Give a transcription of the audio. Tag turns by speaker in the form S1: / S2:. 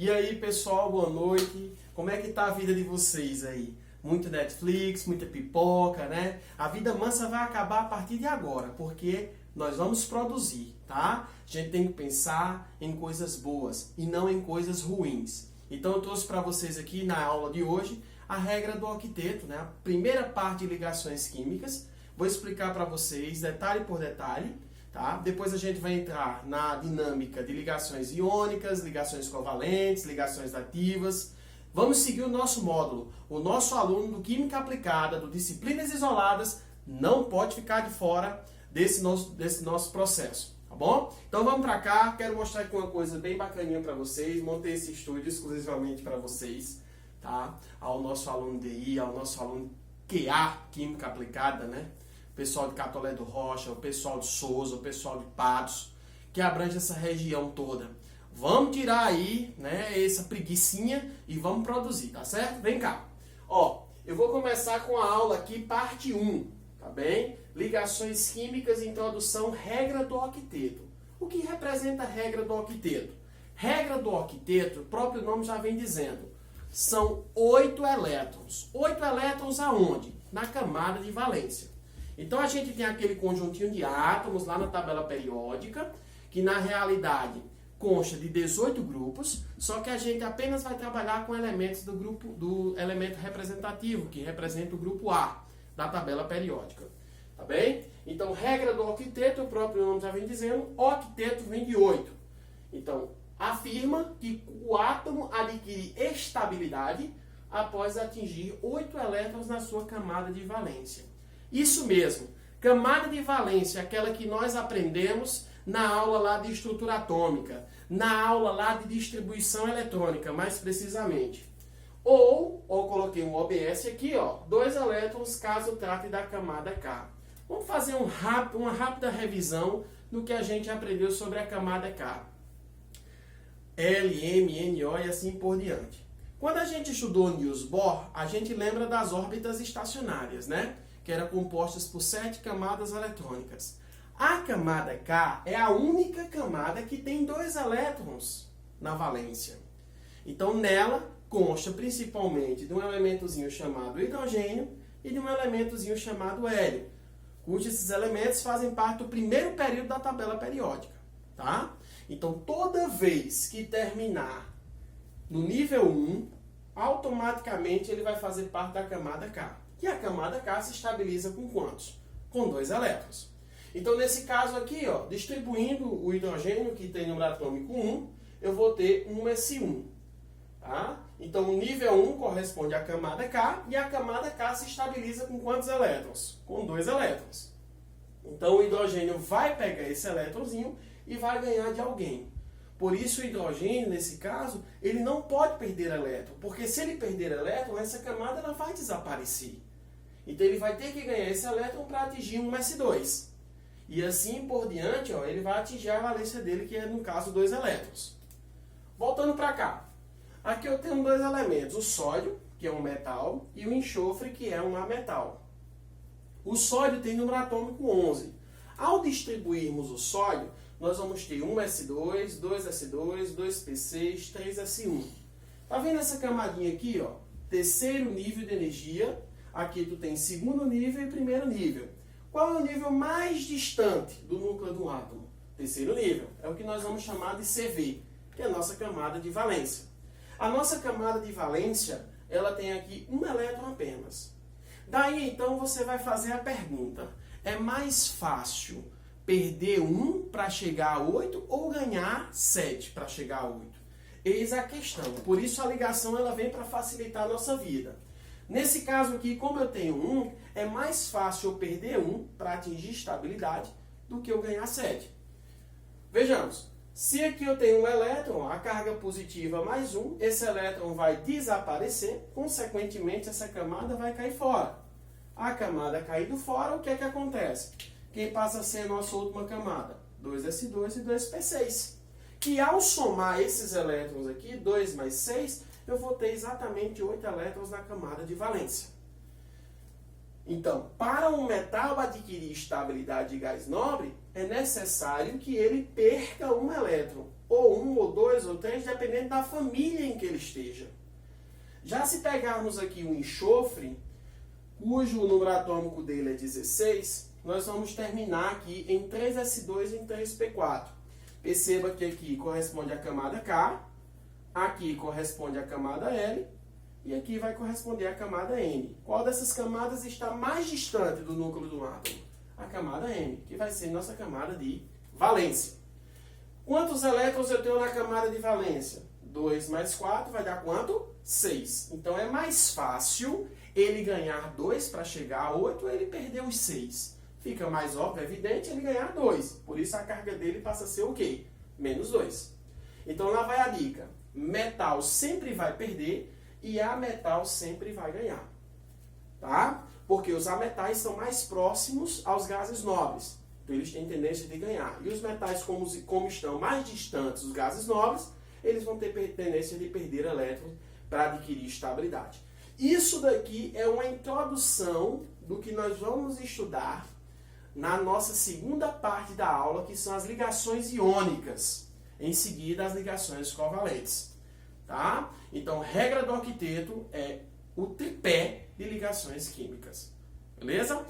S1: E aí, pessoal, boa noite. Como é que tá a vida de vocês aí? Muito Netflix, muita pipoca, né? A vida mansa vai acabar a partir de agora, porque nós vamos produzir, tá? A gente tem que pensar em coisas boas e não em coisas ruins. Então eu trouxe para vocês aqui na aula de hoje a regra do octeto, né? A primeira parte de ligações químicas. Vou explicar para vocês detalhe por detalhe, tá? Depois a gente vai entrar na dinâmica de ligações iônicas, ligações covalentes, ligações ativas. Vamos seguir o nosso módulo. O nosso aluno do Química Aplicada, do Disciplinas Isoladas, não pode ficar de fora desse nosso processo, tá bom? Então vamos para cá, quero mostrar aqui uma coisa bem bacaninha para vocês. Montei esse estúdio exclusivamente para vocês, tá? Ao nosso aluno DI, ao nosso aluno QA, Química Aplicada, né? O pessoal de Catolé do Rocha, o pessoal de Souza, o pessoal de Patos, que abrange essa região toda. Vamos tirar aí, né, essa preguicinha e vamos produzir, tá certo? Vem cá. Ó, eu vou começar com a aula aqui, parte 1, tá bem? Ligações químicas, introdução, regra do octeto. O que representa a regra do octeto? Regra do octeto, o próprio nome já vem dizendo, são 8 elétrons. 8 elétrons aonde? Na camada de valência. Então a gente tem aquele conjuntinho de átomos lá na tabela periódica, que na realidade consta de 18 grupos, só que a gente apenas vai trabalhar com elementos do elemento representativo, que representa o grupo A da tabela periódica. Tá bem? Então, regra do octeto, o próprio nome já vem dizendo, octeto vem de 8. Então, afirma que o átomo adquire estabilidade após atingir 8 elétrons na sua camada de valência. Isso mesmo, camada de valência, aquela que nós aprendemos na aula lá de estrutura atômica, na aula lá de distribuição eletrônica, mais precisamente. Ou coloquei um OBS aqui, ó, 2 elétrons caso trate da camada K. Vamos fazer uma rápida revisão do que a gente aprendeu sobre a camada K. L, M, N, O e assim por diante. Quando a gente estudou Niels Bohr, a gente lembra das órbitas estacionárias, né? Que eram compostas por 7 camadas eletrônicas. A camada K é a única camada que tem 2 elétrons na valência. Então, nela consta principalmente de um elementozinho chamado hidrogênio e de um elementozinho chamado hélio, cujos esses elementos fazem parte do primeiro período da tabela periódica, tá? Então, toda vez que terminar no nível 1, automaticamente ele vai fazer parte da camada K. E a camada K se estabiliza com quantos? Com 2 elétrons. Então, nesse caso aqui, ó, distribuindo o hidrogênio, que tem número atômico 1, eu vou ter um S1. Tá? Então, o nível 1 corresponde à camada K, e a camada K se estabiliza com quantos elétrons? Com 2 elétrons. Então, o hidrogênio vai pegar esse elétronzinho e vai ganhar de alguém. Por isso, o hidrogênio, nesse caso, ele não pode perder elétron, porque se ele perder elétron, essa camada ela vai desaparecer. Então, ele vai ter que ganhar esse elétron para atingir um S2. E assim por diante, ó, ele vai atingir a valência dele, que é, no caso, 2 elétrons. Voltando para cá. Aqui eu tenho 2 elementos, o sódio, que é um metal, e o enxofre, que é um ametal. O sódio tem número atômico 11. Ao distribuirmos o sódio, nós vamos ter 1s2, 2s2, 2p6, 3s1. Tá vendo essa camadinha aqui, ó? Terceiro nível de energia. Aqui tu tem segundo nível e primeiro nível. Qual é o nível mais distante do núcleo do átomo? Terceiro nível. É o que nós vamos chamar de CV, que é a nossa camada de valência. A nossa camada de valência, ela tem aqui um elétron apenas. Daí, então, você vai fazer a pergunta. É mais fácil perder 1 para chegar a 8 ou ganhar 7 para chegar a 8? Eis a questão. Por isso, a ligação ela vem para facilitar a nossa vida. Nesse caso aqui, como eu tenho 1, é mais fácil eu perder 1 para atingir estabilidade do que eu ganhar 7. Vejamos. Se aqui eu tenho um elétron, a carga positiva mais 1, esse elétron vai desaparecer, consequentemente essa camada vai cair fora. A camada caindo fora, o que é que acontece? Quem passa a ser a nossa última camada? 2s2 e 2p6. Que ao somar esses elétrons aqui, 2 mais 6, eu vou ter exatamente 8 elétrons na camada de valência. Então, para um metal adquirir estabilidade de gás nobre, é necessário que ele perca um elétron. ou 1, ou 2, ou 3, dependendo da família em que ele esteja. Já se pegarmos aqui o enxofre, cujo número atômico dele é 16, nós vamos terminar aqui em 3s2 e em 3p4. Perceba que aqui corresponde à camada K, aqui corresponde à camada L, e aqui vai corresponder à camada N. Qual dessas camadas está mais distante do núcleo do átomo? A camada N, que vai ser nossa camada de valência. Quantos elétrons eu tenho na camada de valência? 2 mais 4 vai dar quanto? 6. Então é mais fácil ele ganhar 2 para chegar a 8 ou ele perder os 6. Fica mais óbvio, evidente, ele ganhar 2. Por isso a carga dele passa a ser o quê? Menos 2. Então lá vai a dica. Metal sempre vai perder e ametal sempre vai ganhar. Tá? Porque os ametais são mais próximos aos gases nobres. Então eles têm tendência de ganhar. E os metais, como estão mais distantes dos gases nobres, eles vão ter tendência de perder elétrons para adquirir estabilidade. Isso daqui é uma introdução do que nós vamos estudar na nossa segunda parte da aula, que são as ligações iônicas. Em seguida, as ligações covalentes. Tá? Então, regra do octeto é o tripé de ligações químicas. Beleza?